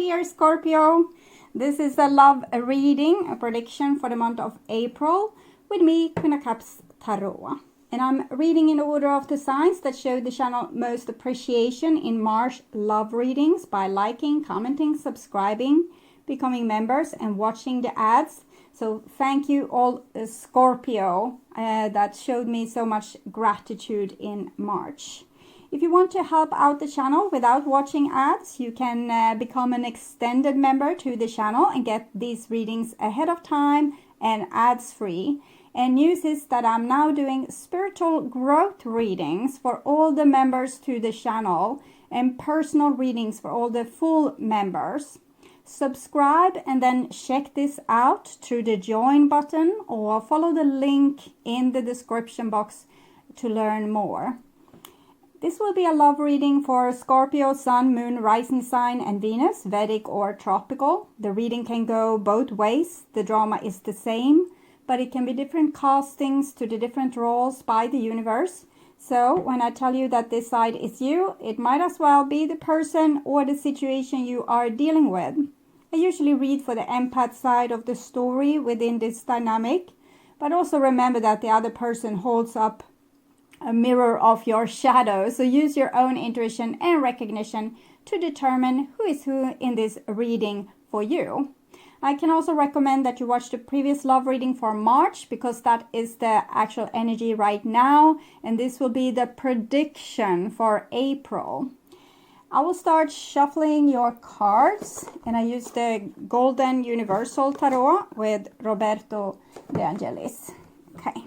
Dear Scorpio, this is a love reading, a prediction for the month of April with me, Queen of Cups Tarot. And I'm reading in order of the signs that show the channel most appreciation in March love readings by liking, commenting, subscribing, becoming members and watching the ads. So thank you all Scorpio that showed me so much gratitude in March. If you want to help out the channel without watching ads, you can become an extended member to the channel and get these readings ahead of time and ads free. And news is that I'm now doing spiritual growth readings for all the members to the channel and personal readings for all the full members. Subscribe and then check this out through the join button or follow the link in the description box to learn more. This will be a love reading for Scorpio, Sun, Moon, Rising Sign and Venus, Vedic or Tropical. The reading can go both ways. The drama is the same, but it can be different castings to the different roles by the universe. So when I tell you that this side is you, it might as well be the person or the situation you are dealing with. I usually read for the empath side of the story within this dynamic, but also remember that the other person holds up a mirror of your shadow. So use your own intuition and recognition to determine who is who in this reading for you. I can also recommend that you watch the previous love reading for March because that is the actual energy right now, and this will be the prediction for April. I will start shuffling your cards, and I use the Golden Universal Tarot with Roberto De Angelis. Okay,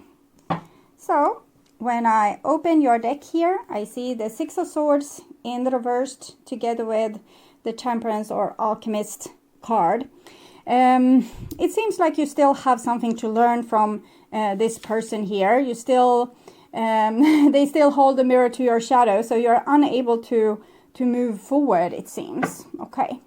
so when I open your deck here, I see the Six of Swords in the reversed together with the Temperance or Alchemist card. It seems like you still have something to learn from this person here. You still, they still hold the mirror to your shadow, so you're unable to move forward, it seems. Okay.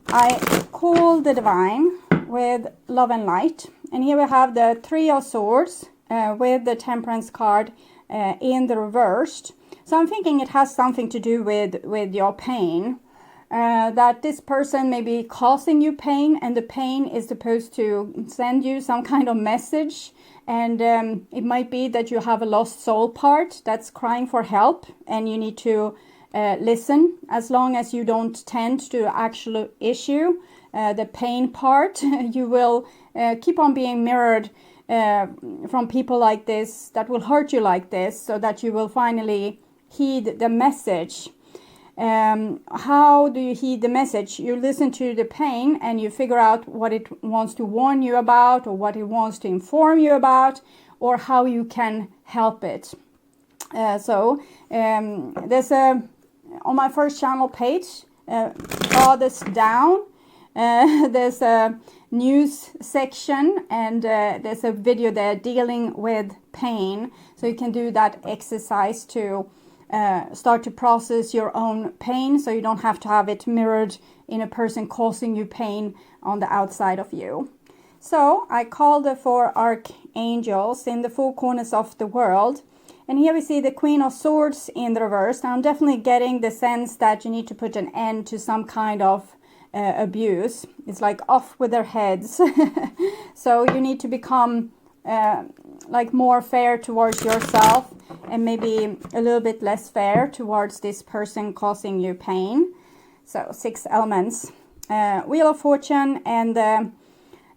I call the Divine with Love and Light. And here we have the Three of Swords with the Temperance card in the reversed. So I'm thinking it has something to do with your pain. That this person may be causing you pain, and the pain is supposed to send you some kind of message. And it might be that you have a lost soul part that's crying for help, and you need to listen. As long as you don't tend to the actual issue, the pain part, you will keep on being mirrored from people like this that will hurt you like this, so that you will finally heed the message. How do you heed the message? You listen to the pain and you figure out what it wants to warn you about, or what it wants to inform you about, or how you can help it. There's a, on my first channel page, farthest down, there's a news section, and there's a video there dealing with pain. So you can do that exercise to start to process your own pain, so you don't have to have it mirrored in a person causing you pain on the outside of you. So I call the four archangels in the four corners of the world. And here we see the Queen of Swords in the reverse. Now I'm definitely getting the sense that you need to put an end to some kind of abuse. It's like off with their heads. So you need to become like more fair towards yourself, and maybe a little bit less fair towards this person causing you pain. So 6 elements. Wheel of Fortune and the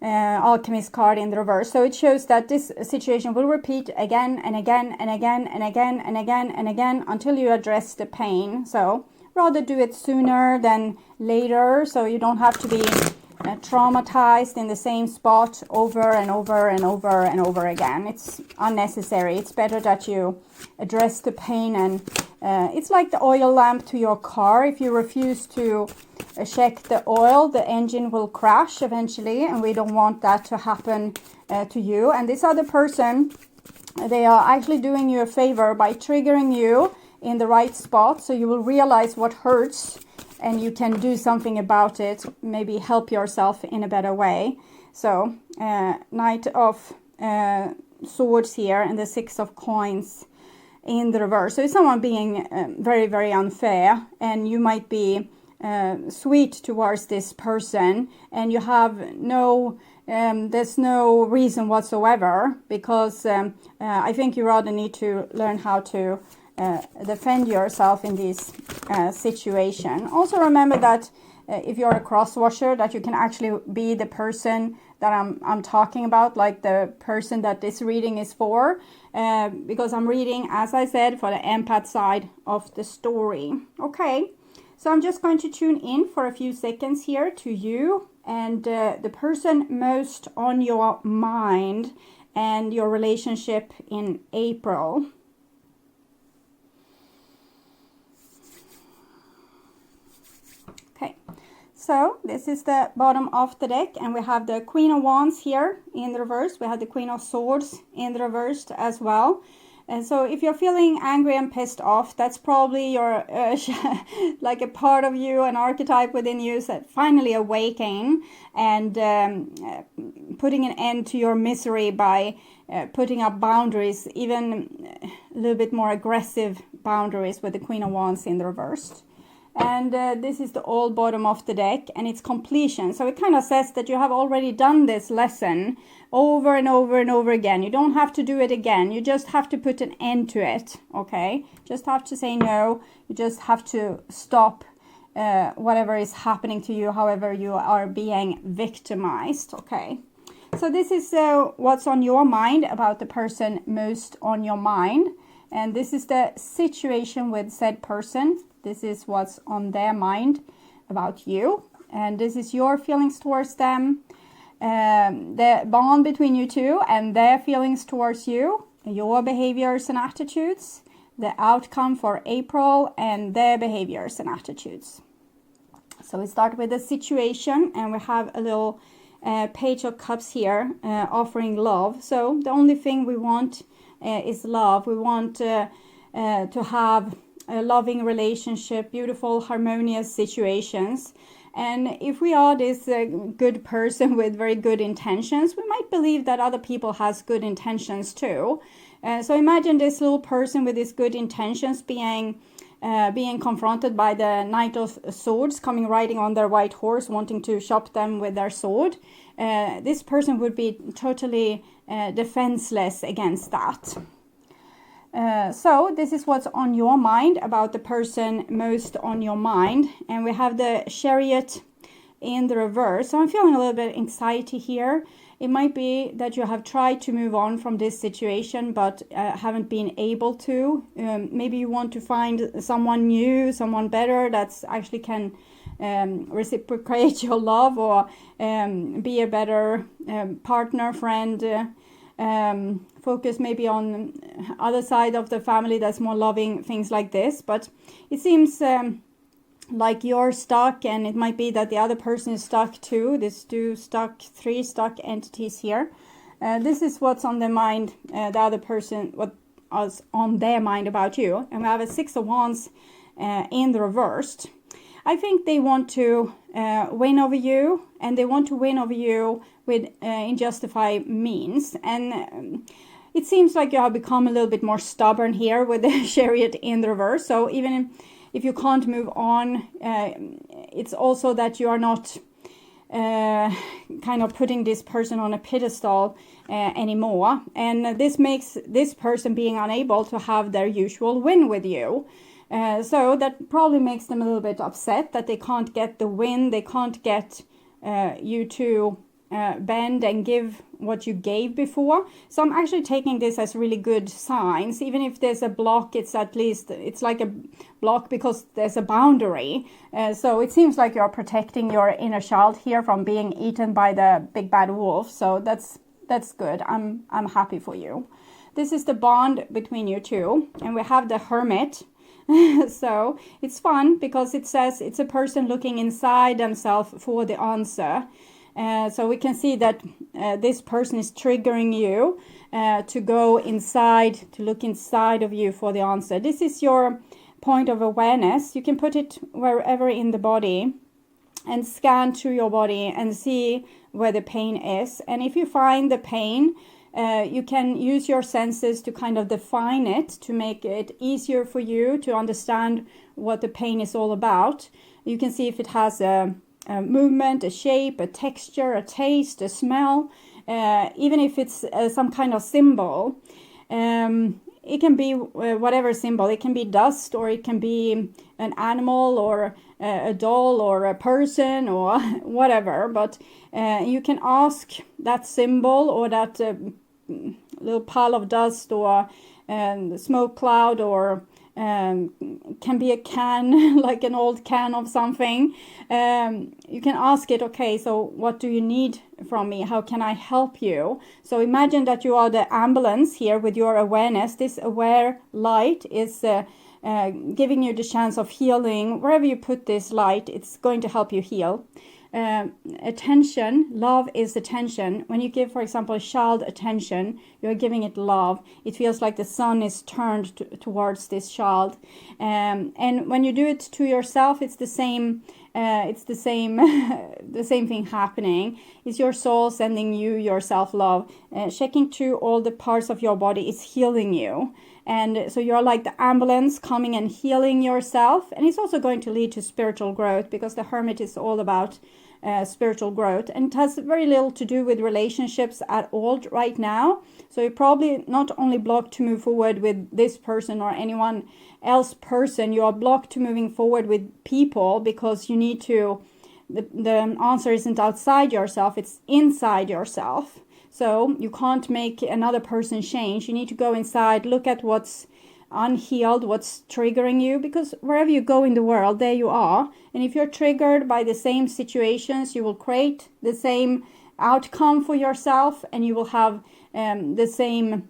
Alchemist card in the reverse. So it shows that this situation will repeat again and again and again and again and again and again until you address the pain. So rather do it sooner than later, so you don't have to be traumatized in the same spot over and over and over and over again. It's unnecessary. It's better that you address the pain, and it's like the oil lamp to your car. If you refuse to check the oil, the engine will crash eventually, and we don't want that to happen to you. And this other person, they are actually doing you a favor by triggering you in the right spot, so you will realize what hurts and you can do something about it, maybe help yourself in a better way. So Knight of Swords here and the 6 of Coins in the reverse. So it's someone being very, very unfair, and you might be sweet towards this person, and you have no there's no reason whatsoever, because I think you rather need to learn how to defend yourself in this situation. Also remember that if you're a cross-washer, that you can actually be the person that I'm talking about, like the person that this reading is for, because I'm reading, as I said, for the empath side of the story. Okay, so I'm just going to tune in for a few seconds here to you and the person most on your mind and your relationship in April. Okay, so this is the bottom of the deck, and we have the Queen of Wands here in the reverse. We have the Queen of Swords in the reversed as well. And so if you're feeling angry and pissed off, that's probably your like a part of you, an archetype within you that finally awakening and putting an end to your misery by putting up boundaries, even a little bit more aggressive boundaries with the Queen of Wands in the reversed. And this is the old bottom of the deck, and it's completion. So it kind of says that you have already done this lesson over and over and over again. You don't have to do it again. You just have to put an end to it, okay? Just have to say no. You just have to stop whatever is happening to you, however you are being victimized, okay? So this is what's on your mind about the person most on your mind. And this is the situation with said person. This is what's on their mind about you. And this is your feelings towards them. The bond between you two and their feelings towards you. Your behaviors and attitudes. The outcome for April and their behaviors and attitudes. So we start with the situation, and we have a little Page of Cups here offering love. So the only thing we want is love. We want to have a loving relationship, beautiful, harmonious situations. And if we are this good person with very good intentions, we might believe that other people has good intentions too. So imagine this little person with these good intentions being confronted by the Knight of Swords coming riding on their white horse, wanting to chop them with their sword. This person would be totally defenseless against that. So this is what's on your mind about the person most on your mind. And we have the Chariot in the reverse. So I'm feeling a little bit of anxiety here. It might be that you have tried to move on from this situation, but haven't been able to. Maybe you want to find someone new, someone better that's actually can reciprocate your love, or be a better partner, friend, focus maybe on other side of the family that's more loving, things like this. But it seems like you're stuck, and it might be that the other person is stuck too. There's three stuck entities here. This is what's on their mind, the other person, what is on their mind about you. And we have a Six of Wands in the reversed. I think they want to win over you, and they want to win over you with unjustified means. And it seems like you have become a little bit more stubborn here with the Chariot in the reverse. So even if you can't move on, it's also that you are not kind of putting this person on a pedestal anymore. And this makes this person being unable to have their usual win with you. So that probably makes them a little bit upset that they can't get the win. They can't get you to bend and give what you gave before. So I'm actually taking this as really good signs. Even if there's a block, it's at least, it's like a block because there's a boundary. So it seems like you're protecting your inner child here from being eaten by the big bad wolf. So that's good. I'm happy for you. This is the bond between you two. And we have the Hermit. So it's fun because it says it's a person looking inside themselves for the answer. So we can see that this person is triggering you to go inside, to look inside of you for the answer. This is your point of awareness. You can put it wherever in the body and scan through your body and see where the pain is. And if you find the pain, you can use your senses to kind of define it, to make it easier for you to understand what the pain is all about. You can see if it has a movement, a shape, a texture, a taste, a smell, even if it's some kind of symbol. It can be whatever symbol. It can be dust, or it can be an animal, or a doll, or a person, or whatever. But you can ask that symbol, or that little pile of dust, or smoke cloud, or can be a can, like an old can of something. You can ask it, okay, so what do you need from me? How can I help you? So imagine that you are the ambulance here with your awareness. This aware light is giving you the chance of healing. Wherever you put this light, it's going to help you heal. Attention, love is attention. When you give, for example, a child attention, you're giving it love. It feels like the sun is turned towards this child. And when you do it to yourself, it's the same. The same thing happening. It's your soul sending you your self-love, checking through all the parts of your body. Is healing you. And so you're like the ambulance coming and healing yourself. And it's also going to lead to spiritual growth, because the Hermit is all about spiritual growth. And it has very little to do with relationships at all right now. So you're probably not only blocked to move forward with this person or anyone else person, you are blocked to moving forward with people, because you need to, the answer isn't outside yourself, it's inside yourself. So you can't make another person change. You need to go inside, look at what's unhealed, what's triggering you, because wherever you go in the world, there you are. And if you're triggered by the same situations, you will create the same outcome for yourself, and you will have the same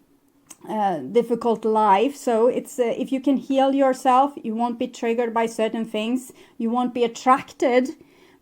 difficult life. So it's if you can heal yourself, you won't be triggered by certain things. You won't be attracted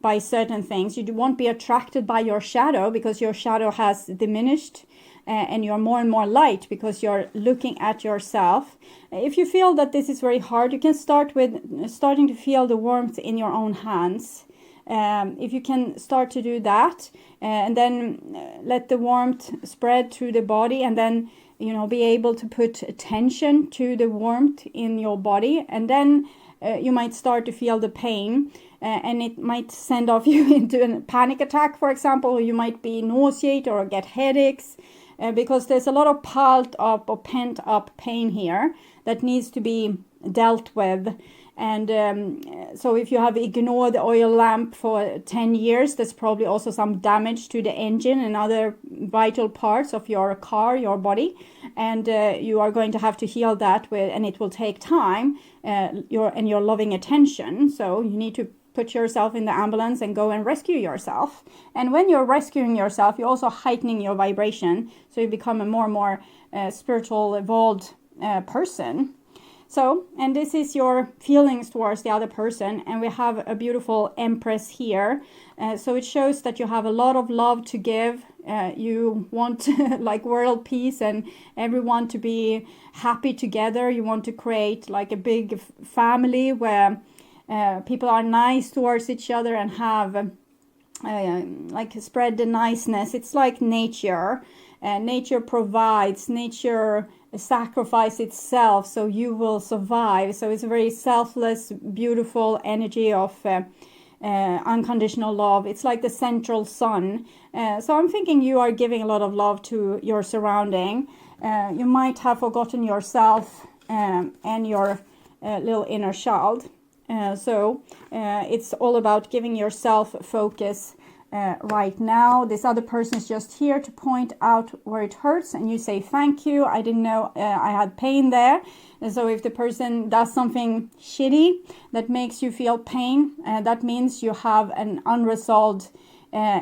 by certain things. You won't be attracted by your shadow, because your shadow has diminished, and you're more and more light because you're looking at yourself. If you feel that this is very hard, you can start with starting to feel the warmth in your own hands. If you can start to do that, and then let the warmth spread through the body, and then be able to put attention to the warmth in your body, and then you might start to feel the pain, and it might send off you into a panic attack, for example, or you might be nauseated or get headaches, because there's a lot of piled up or pent up pain here that needs to be dealt with. And so if you have ignored the oil lamp for 10 years, there's probably also some damage to the engine and other vital parts of your car, your body. And you are going to have to heal that and it will take time, your loving attention. So you need to put yourself in the ambulance and go and rescue yourself. And when you're rescuing yourself, you're also heightening your vibration. So you become a more and more spiritual, evolved person. So, and this is your feelings towards the other person. And we have a beautiful Empress here. So it shows that you have a lot of love to give. You want like world peace and everyone to be happy together. You want to create like a big family where people are nice towards each other and have like spread the niceness. It's like nature. Nature provides, nature sacrifice itself so you will survive. So it's a very selfless, beautiful energy of unconditional love. It's like the central sun. So I'm thinking you are giving a lot of love to your surrounding. You might have forgotten yourself and your little inner child. So it's all about giving yourself focus right now. This other person is just here to point out where it hurts, and you say thank you. I didn't know I had pain there. And so if the person does something shitty that makes you feel pain, that means you have an unresolved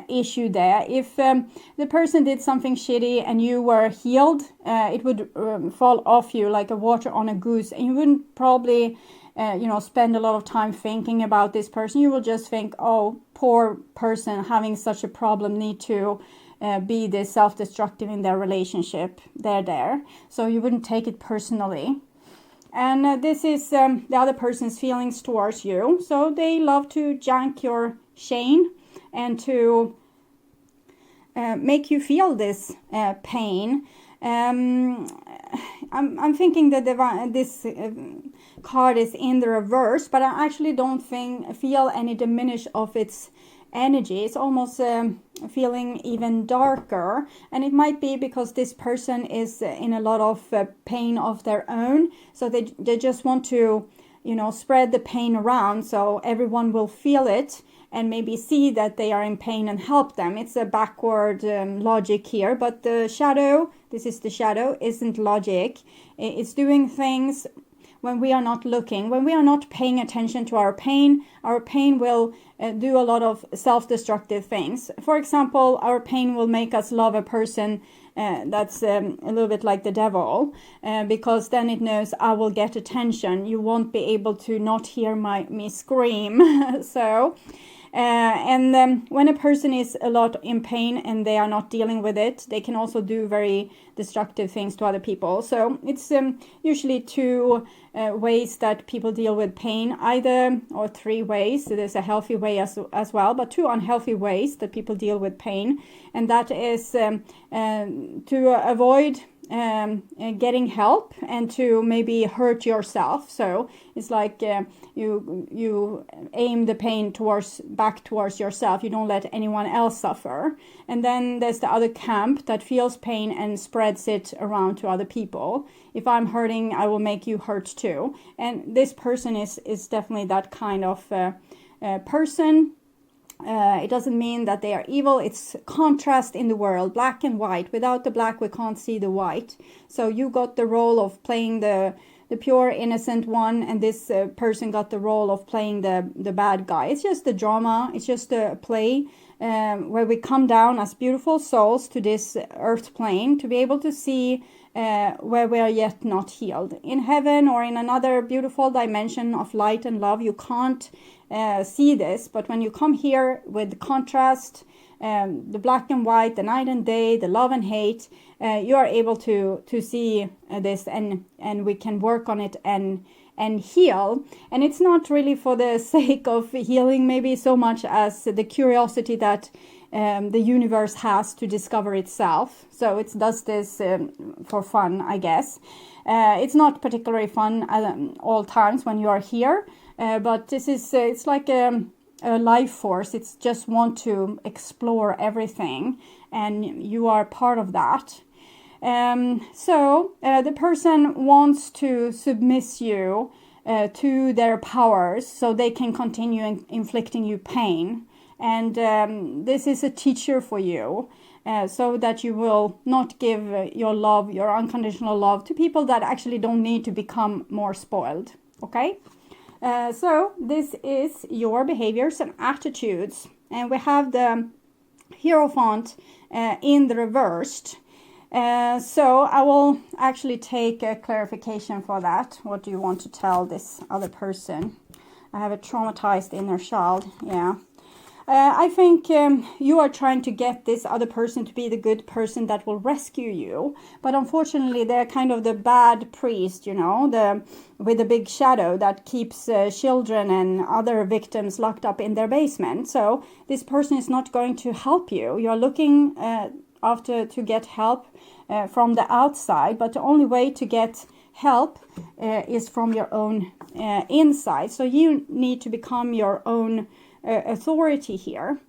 issue there. If the person did something shitty and you were healed, it would fall off you like a water on a goose, and you wouldn't probably spend a lot of time thinking about this person. You will just think, oh, poor person having such a problem, need to be this self-destructive in their relationship. They're there. So you wouldn't take it personally. And this is the other person's feelings towards you. So they love to jank your chain and to make you feel this pain. I'm thinking that this card is in the reverse, but I actually don't feel any diminish of its energy. It's almost feeling even darker, and it might be because this person is in a lot of pain of their own, so they just want to, you know, spread the pain around so everyone will feel it and maybe see that they are in pain and help them. It's a backward logic here, but the shadow, this is the shadow, isn't logic. It's doing things when we are not looking, when we are not paying attention to our pain will do a lot of self-destructive things. For example, our pain will make us love a person that's a little bit like the devil, because then it knows I will get attention. You won't be able to not hear me scream. So, when a person is a lot in pain and they are not dealing with it, they can also do very destructive things to other people. So it's usually two ways that people deal with pain, or three ways. So there's a healthy way as well, but two unhealthy ways that people deal with pain, and that is to avoid getting help and to maybe hurt yourself. So it's like you aim the pain back towards yourself. You don't let anyone else suffer. And then there's the other camp that feels pain and spreads it around to other people. If I'm hurting, I will make you hurt too. And this person is definitely that kind of person. It doesn't mean that they are evil. It's contrast in the world, black and white. Without the black, we can't see the white. So you got the role of playing the pure innocent one, and this person got the role of playing the bad guy. It's just the drama. It's just a play where we come down as beautiful souls to this earth plane to be able to see where we are yet not healed. In heaven or in another beautiful dimension of light and love, you can't see this, but when you come here with contrast, the black and white, the night and day, the love and hate, you are able to see this, and we can work on it and heal. And it's not really for the sake of healing maybe so much as the curiosity that the universe has to discover itself. So it does this for fun, I guess. It's not particularly fun all times when you are here, but this is it's like a life force. It's just want to explore everything, and you are part of that. So the person wants to submiss you to their powers so they can continue inflicting you pain. And this is a teacher for you, so that you will not give your love, your unconditional love, to people that actually don't need to become more spoiled. Okay? So this is your behaviors and attitudes. And we have the Hierophant in the reversed. So I will actually take a clarification for that. What do you want to tell this other person? I have a traumatized inner child. Yeah. I think you are trying to get this other person to be the good person that will rescue you. But unfortunately, they're kind of the bad priest, you know, with the big shadow that keeps children and other victims locked up in their basement. So this person is not going to help you. You're looking to get help from the outside, but the only way to get help is from your own inside. So you need to become your own authority here.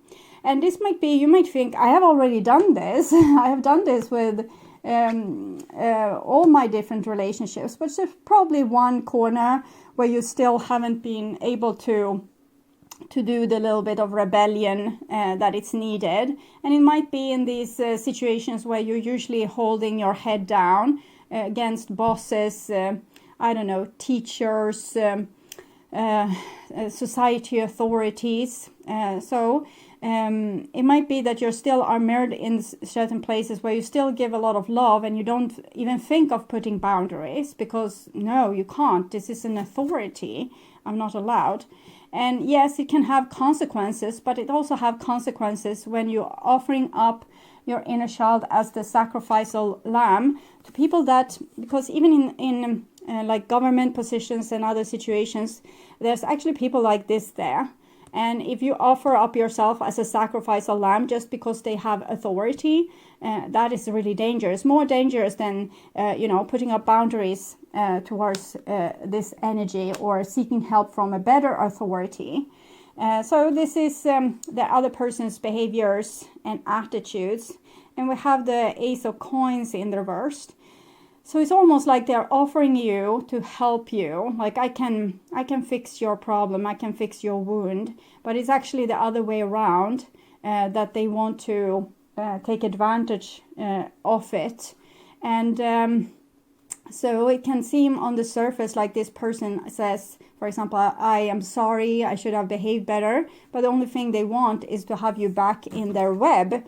And this might be, you might think, I have already done this. I have done this with all my different relationships, but there's probably one corner where you still haven't been able to do the little bit of rebellion that it's needed. And it might be in these situations where you're usually holding your head down against bosses, I don't know, teachers, society authorities. So it might be that you're still armored in certain places where you still give a lot of love and you don't even think of putting boundaries because no, you can't. This is an authority. I'm not allowed. And yes, it can have consequences, but it also have consequences when you're offering up your inner child as the sacrificial lamb to people that, because even in like government positions and other situations, there's actually people like this there. And if you offer up yourself as a sacrificial lamb just because they have authority, that is really dangerous. More dangerous than, putting up boundaries towards this energy or seeking help from a better authority. So this is the other person's behaviors and attitudes. And we have the Ace of Coins in the reverse. So it's almost like they're offering you to help you. Like, I can fix your problem, I can fix your wound. But it's actually the other way around, that they want to take advantage of it. And so it can seem on the surface like this person says, for example, I am sorry, I should have behaved better. But the only thing they want is to have you back in their web,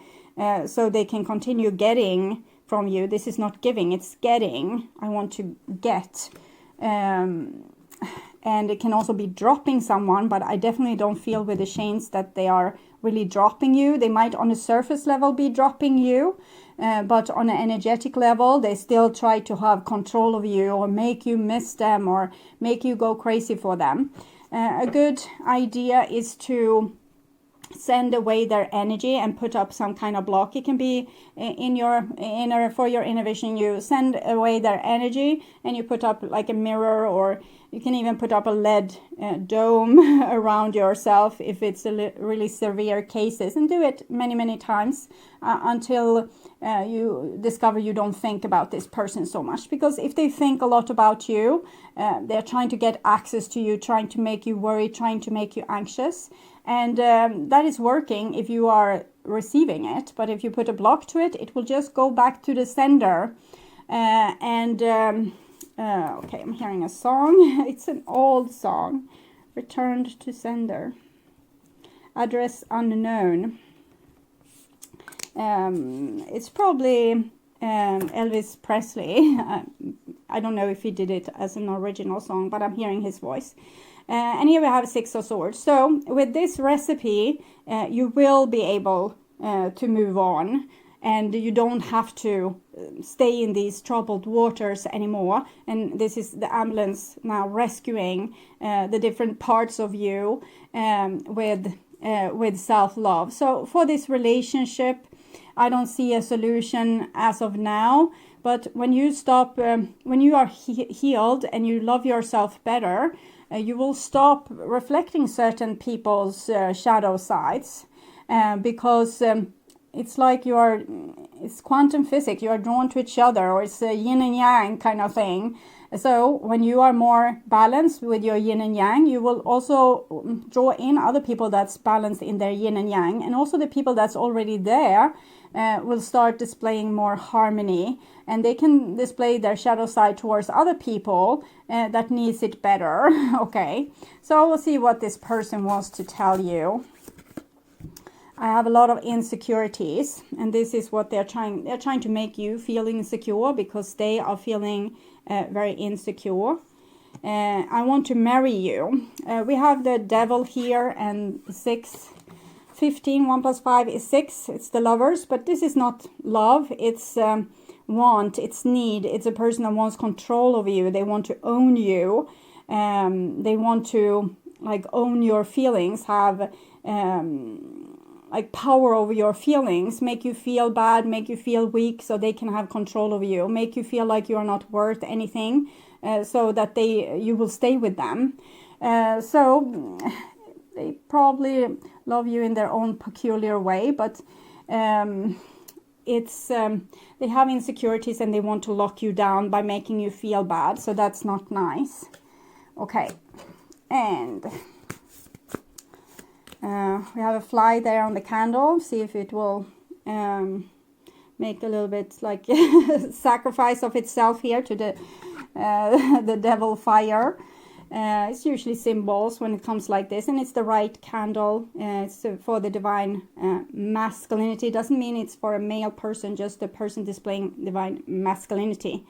so they can continue getting from you. This is not giving, it's getting. I want to get. And it can also be dropping someone, but I definitely don't feel with the chains that they are really dropping you. They might on a surface level be dropping you, but on an energetic level, they still try to have control of you or make you miss them or make you go crazy for them. A good idea is to send away their energy and put up some kind of block. It can be for your inner vision. You send away their energy and you put up like a mirror, or you can even put up a lead dome around yourself if it's a really severe cases, and do it many times until you discover you don't think about this person so much. Because if they think a lot about you, they're trying to get access to you, trying to make you worry, trying to make you anxious. And that is working if you are receiving it. But if you put a block to it, it will just go back to the sender. Okay, I'm hearing a song. It's an old song. Returned to sender. Address unknown. It's probably Elvis Presley. I don't know if he did it as an original song, but I'm hearing his voice. And here we have 6 of Swords. So with this recipe, you will be able to move on. And you don't have to stay in these troubled waters anymore. And this is the ambulance now rescuing the different parts of you with self-love. So for this relationship, I don't see a solution as of now. But when you stop, when you are healed and you love yourself better, you will stop reflecting certain people's shadow sides, because it's like it's quantum physics. You are drawn to each other, or it's a yin and yang kind of thing. So when you are more balanced with your yin and yang, you will also draw in other people that's balanced in their yin and yang. And also the people that's already there will start displaying more harmony. And they can display their shadow side towards other people that needs it better. Okay, so we'll see what this person wants to tell you. I have a lot of insecurities, and this is what they're trying to make you feel insecure, because they are feeling very insecure. I want to marry you. We have the devil here, and 6, 15, 1 plus 5 is 6. It's the lovers, but this is not love. It's want, it's need. It's a person that wants control over you. They want to own you. They want to like own your feelings, have like power over your feelings, make you feel bad, make you feel weak, so they can have control over you, make you feel like you are not worth anything, so that you will stay with them. So they probably love you in their own peculiar way, but it's they have insecurities and they want to lock you down by making you feel bad, so that's not nice. Okay, and we have a fly there on the candle. See if it will make a little bit like sacrifice of itself here to the devil fire. It's usually symbols when it comes like this, and it's the right candle. It's for the divine masculinity. It doesn't mean it's for a male person, just a person displaying divine masculinity.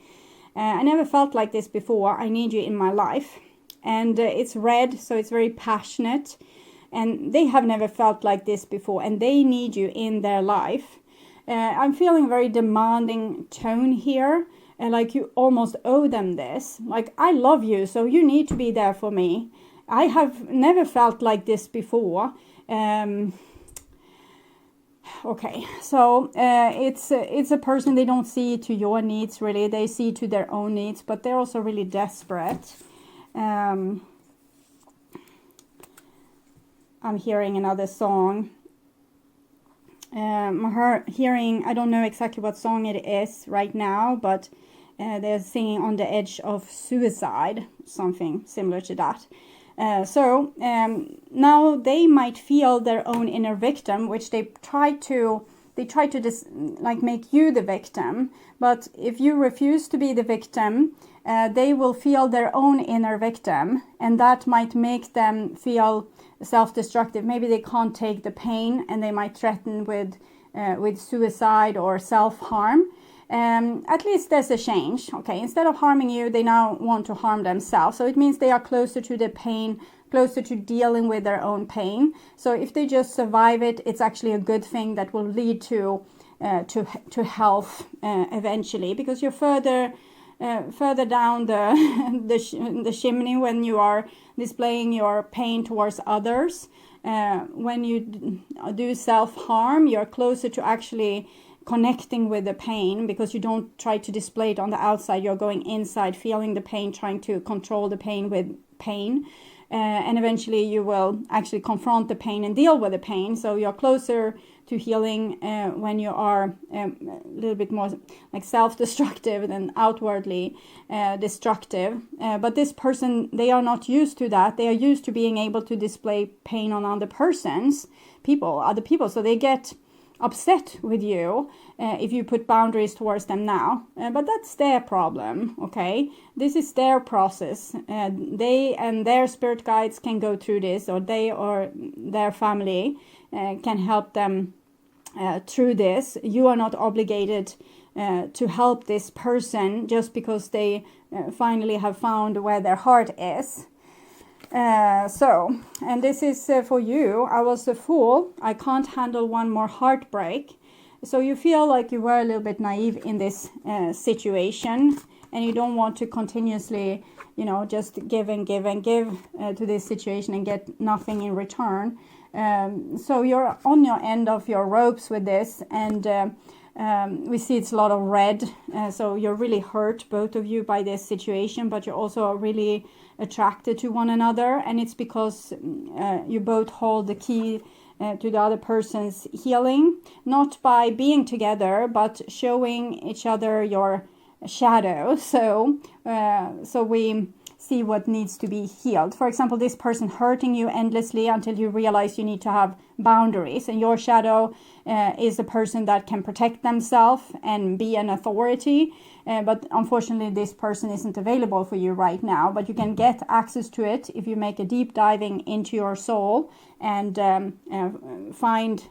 I never felt like this before. I need you in my life. And it's red, so it's very passionate. And they have never felt like this before, and they need you in their life. I'm feeling very demanding tone here, and like you almost owe them this. Like, I love you, so you need to be there for me. I have never felt like this before. Okay, so it's a person, they don't see to your needs really, they see to their own needs, but they're also really desperate. I'm hearing another song. Hearing, I don't know exactly what song it is right now, but they're singing On the Edge of Suicide, something similar to that. So now they might feel their own inner victim, which they try to like make you the victim. But if you refuse to be the victim, they will feel their own inner victim, and that might make them feel self-destructive. Maybe they can't take the pain, and they might threaten with suicide or self-harm. At least there's a change. Okay, instead of harming you, they now want to harm themselves. So it means they are closer to the pain, closer to dealing with their own pain. So if they just survive it, it's actually a good thing that will lead to health eventually, because you're further down the chimney when you are displaying your pain towards others. When you do self-harm, you're closer to actually connecting with the pain, because you don't try to display it on the outside. You're going inside, feeling the pain, trying to control the pain with pain. And eventually you will actually confront the pain and deal with the pain. So you're closer to healing when you are a little bit more like self-destructive than outwardly destructive. But this person, they are not used to that. They are used to being able to display pain on other other people. So they get upset with you if you put boundaries towards them now, but that's their problem. Okay, this is their process. They and their spirit guides can go through this, or they or their family can help them through this. You are not obligated to help this person just because they finally have found where their heart is. And this is for you. I was a fool. I can't handle one more heartbreak. So you feel like you were a little bit naive in this situation, and you don't want to continuously, just give and give and give to this situation and get nothing in return. So you're on your end of your ropes with this, and we see it's a lot of red. So you're really hurt, both of you, by this situation, but you're also really attracted to one another, and it's because you both hold the key to the other person's healing, not by being together, but showing each other your shadow. So we see what needs to be healed. For example, this person hurting you endlessly until you realize you need to have boundaries, and your shadow is a person that can protect themselves and be an authority, but unfortunately this person isn't available for you right now. But you can get access to it if you make a deep diving into your soul and find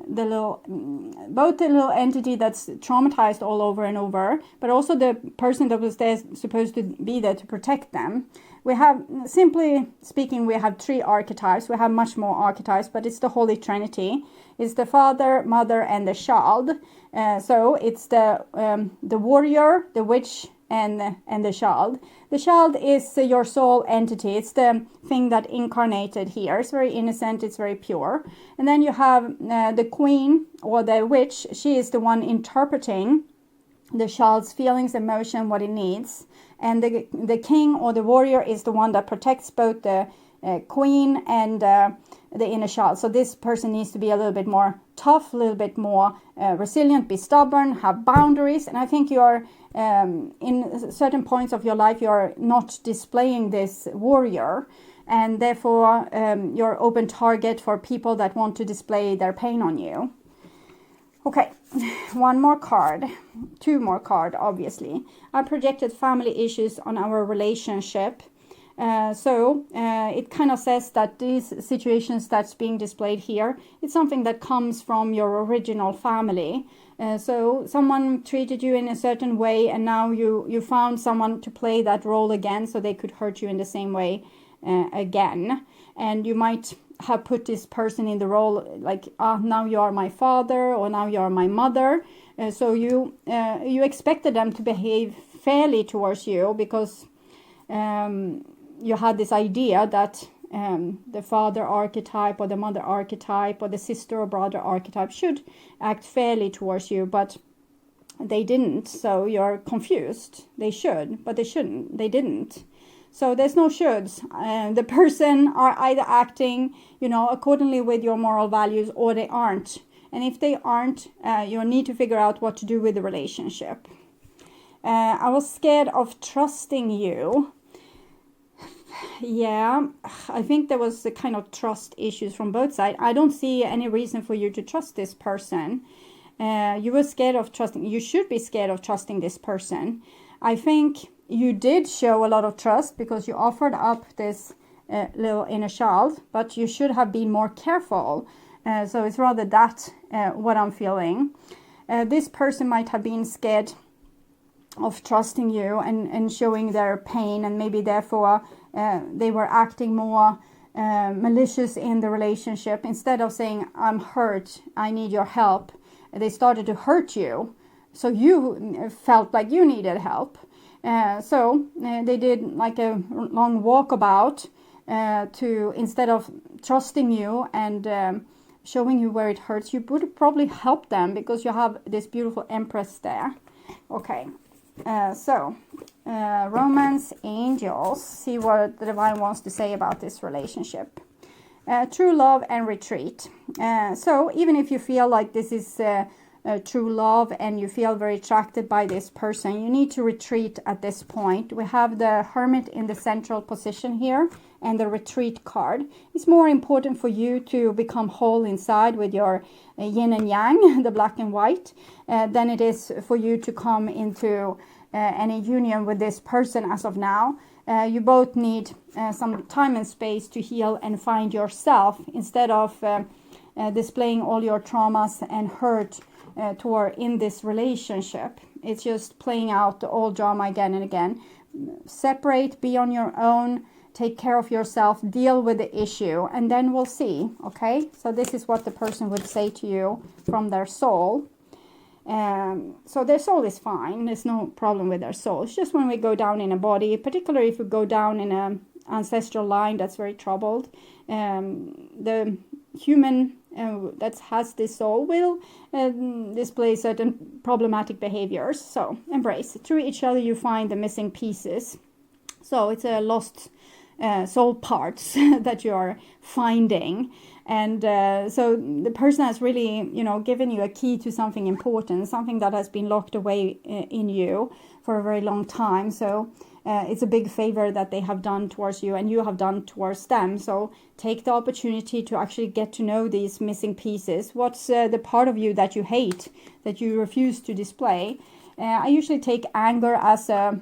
both the little entity that's traumatized all over and over, but also the person that was there, supposed to be there to protect them. We have, simply speaking, we have 3 archetypes. We have much more archetypes, but it's the Holy Trinity. It's the Father, Mother, and the Child. So it's the warrior, the witch, and the child. The child is your soul entity. It's the thing that incarnated here. It's very innocent. It's very pure. And then you have the queen, or the witch. She is the one interpreting the child's feelings, emotion, what it needs. And the king, or the warrior, is the one that protects both the queen and the inner child. So this person needs to be a little bit more tough, a little bit more resilient, be stubborn, have boundaries. And I think you're in certain points of your life, you're not displaying this warrior, and therefore you're open target for people that want to display their pain on you. Okay, one more card, 2 more cards, obviously. I projected family issues on our relationship. So it kind of says that these situations that's being displayed here, it's something that comes from your original family. So someone treated you in a certain way, and now you found someone to play that role again, so they could hurt you in the same way again. And you might have put this person in the role like, now you are my father, or now you are my mother. So you expected them to behave fairly towards you, because you had this idea that the father archetype or the mother archetype or the sister or brother archetype should act fairly towards you, but they didn't. So you're confused. They should, but they shouldn't. They didn't. So there's no shoulds. The person are either acting, accordingly with your moral values, or they aren't. And if they aren't, you need to figure out what to do with the relationship. I was scared of trusting you. Yeah, I think there was a kind of trust issues from both sides. I don't see any reason for you to trust this person. You were scared of trusting. You should be scared of trusting this person. I think you did show a lot of trust because you offered up this little inner child, but you should have been more careful. So it's rather that what I'm feeling. This person might have been scared of trusting you and showing their pain, and maybe therefore they were acting more malicious in the relationship. Instead of saying, I'm hurt, I need your help, they started to hurt you. So you felt like you needed help. So they did like a long walkabout to, instead of trusting you and showing you where it hurts, you would probably help them because you have this beautiful Empress there. Okay. Romance angels, see what the divine wants to say about this relationship. True love and retreat. So even if you feel like this is true love and you feel very attracted by this person, you need to retreat at this point. We have the Hermit in the central position here and the retreat card. It's more important for you to become whole inside with your yin and yang, the black and white, than it is for you to come into any union with this person as of now. You both need some time and space to heal and find yourself instead of displaying all your traumas and hurt toward in this relationship. It's just playing out the old drama again and again. Separate, be on your own, take care of yourself, deal with the issue, and then we'll see. Okay, so this is what the person would say to you from their soul. So their soul is fine. There's no problem with their soul. It's just when we go down in a body, particularly if we go down in an ancestral line that's very troubled, the human that has this soul will display certain problematic behaviors. So embrace it. Through each other you find the missing pieces. So it's a lost soul parts that you are finding. And so the person has really, given you a key to something important, something that has been locked away in you for a very long time. So it's a big favor that they have done towards you and you have done towards them. So take the opportunity to actually get to know these missing pieces. What's the part of you that you hate, that you refuse to display? I usually take anger as a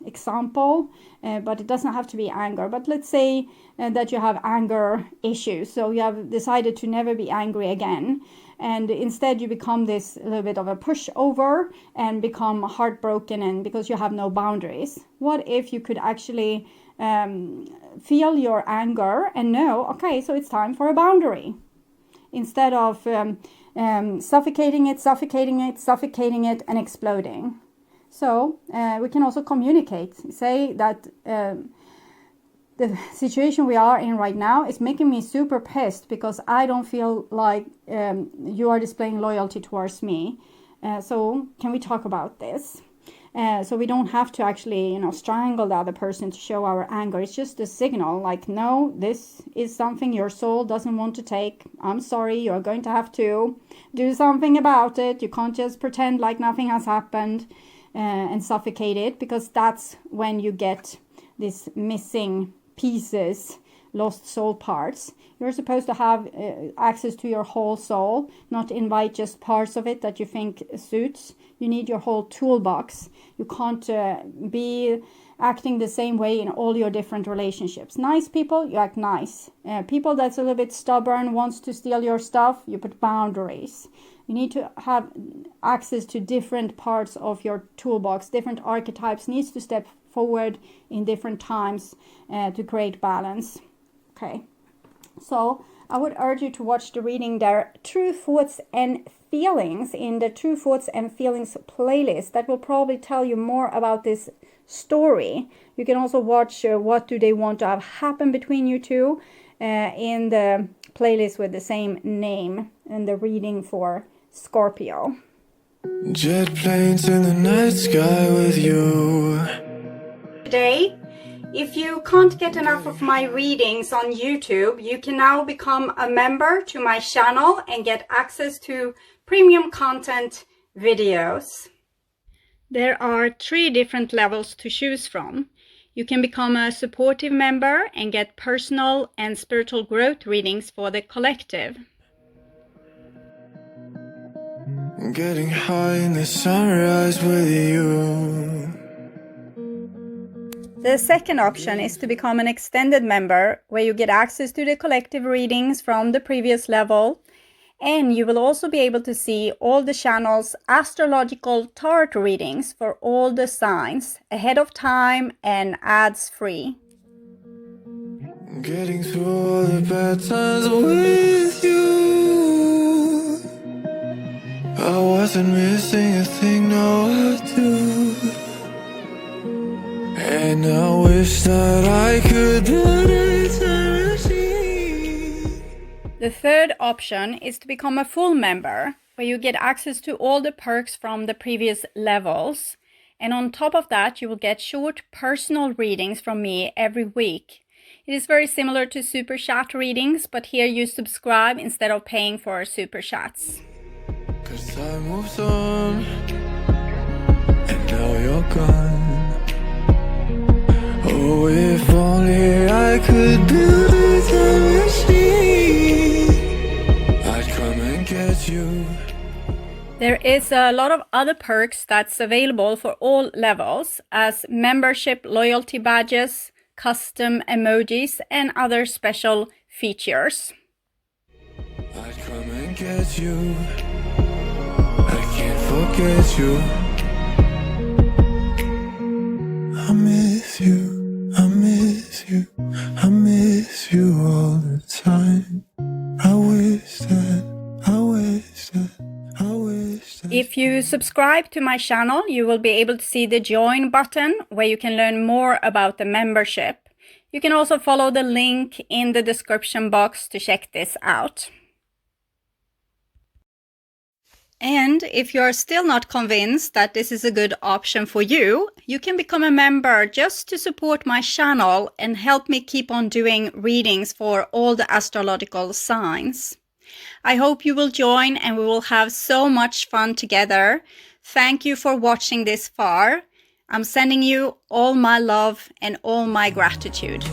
example, but it doesn't have to be anger. But let's say that you have anger issues, so you have decided to never be angry again, and instead you become this little bit of a pushover and become heartbroken, and because you have no boundaries. What if you could actually feel your anger and know, okay, so it's time for a boundary, instead of suffocating it and exploding. So we can also communicate, say that the situation we are in right now is making me super pissed because I don't feel like you are displaying loyalty towards me. So can we talk about this? So we don't have to actually, strangle the other person to show our anger. It's just a signal like, no, this is something your soul doesn't want to take. I'm sorry, you're going to have to do something about it. You can't just pretend like nothing has happened and suffocate it, because that's when you get these missing pieces, lost soul parts. You're supposed to have access to your whole soul, not invite just parts of it that you think suits. You need your whole toolbox. You can't be acting the same way in all your different relationships. Nice people, you act nice. People that's a little bit stubborn, wants to steal your stuff, you put boundaries. You need to have access to different parts of your toolbox. Different archetypes needs to step forward in different times to create balance. Okay, so I would urge you to watch the reading their True Thoughts and Feelings in the True Thoughts and Feelings playlist. That will probably tell you more about this story. You can also watch What Do They Want to Have Happen Between You Two in the playlist with the same name and the reading for Scorpio. Jet planes in the night sky with you. Today, if you can't get enough of my readings on YouTube, you can now become a member to my channel and get access to premium content videos. There are 3 different levels to choose from. You can become a supportive member and get personal and spiritual growth readings for the collective. Getting high in the sunrise with you. The second option is to become an extended member, where you get access to the collective readings from the previous level, and you will also be able to see all the channel's astrological tarot readings for all the signs ahead of time and ads free. Getting through all the bad times with you. I wasn't missing a thing, no I do. And I wish that I could put eternity. The third option is to become a full member, where you get access to all the perks from the previous levels. And on top of that, you will get short personal readings from me every week. It is very similar to super chat readings, but here you subscribe instead of paying for super chats. 'Cause time moves on, and now you're gone. Oh, if only I could build a time machine, I'd come and get you. There is a lot of other perks that's available for all levels, as membership loyalty badges, custom emojis, and other special features. I'd come and get you. I can't forget you. I miss you, I miss you, I miss you all the time. I wish that. If you subscribe to my channel, you will be able to see the join button, where you can learn more about the membership. You can also follow the link in the description box to check this out. And if you are still not convinced that this is a good option for you, you can become a member just to support my channel and help me keep on doing readings for all the astrological signs. I hope you will join and we will have so much fun together. Thank you for watching this far. I'm sending you all my love and all my gratitude.